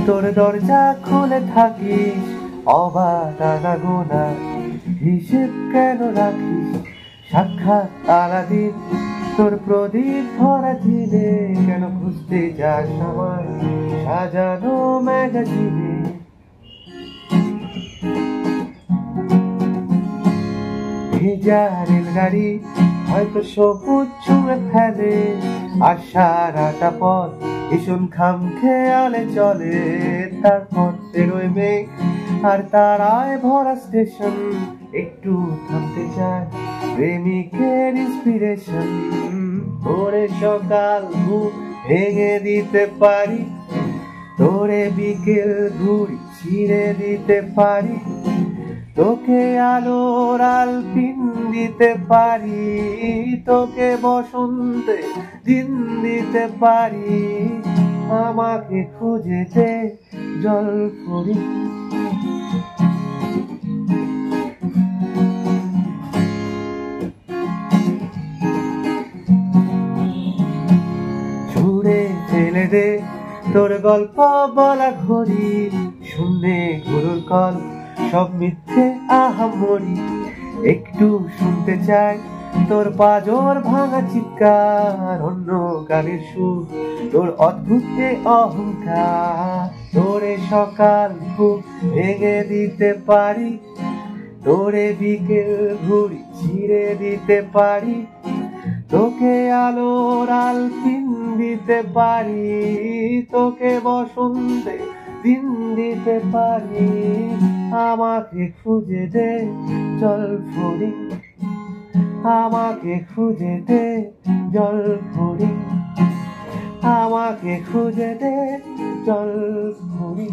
তোর দরজা খুলে থাকিস অবাধ আনাগোনা, হিসেব কেন রাখিস সাক্ষাৎ আলাদিন? তোর প্রদীপ ভরা দিনে কেন খুঁজতে যাস আমায় সাজানো ম্যাগাজিনে? ভেজা রেলগাড়ি হয়তো সবুজ ছুঁয়ে ফেলে, আর সারাটা পথ ভীষণ খাম খেয়ালে চলে। তারপর বেরোয় মেঘ আর তারায় ভরা স্টেশন, একটু থামতে চায় প্রেমিকের ইন্সপিরেশন। তোরে সকাল ঘুম ভেঙে দিতে পারি, তোরে বিকেল ঘুড়ি ছিঁড়ে দিতে পারি, তোকে আলোর আলপিন দিতে পারি, তোকে বসন্তে দিন দিতে পারি। আমাকে খুঁজে দে জলপরি। ছুঁড়ে ফেলে দে তোর গল্প বলা ঘড়ি, শূন্যে গরুর কল সব মিথ্যে আহামরি। একটু শুনতে চাই তোর পাজর ভাঙা চিৎকার, অন্য গানের সুর তোর অদ্ভুত অহংকার। তোরে সকাল ঘুম ভেঙে দিতে পারি, তোরে বিকেল ঘুড়ি ছিঁড়ে দিতে পারি, তোকে আলোর আলপিন দিতে পারি, তোকে বসন্তে দিন দিতে পারি। আমাকে খুঁজে দে জলপরি, আমাকে খুঁজে দে জলপরি, আমাকে খুঁজে দে জলপরি।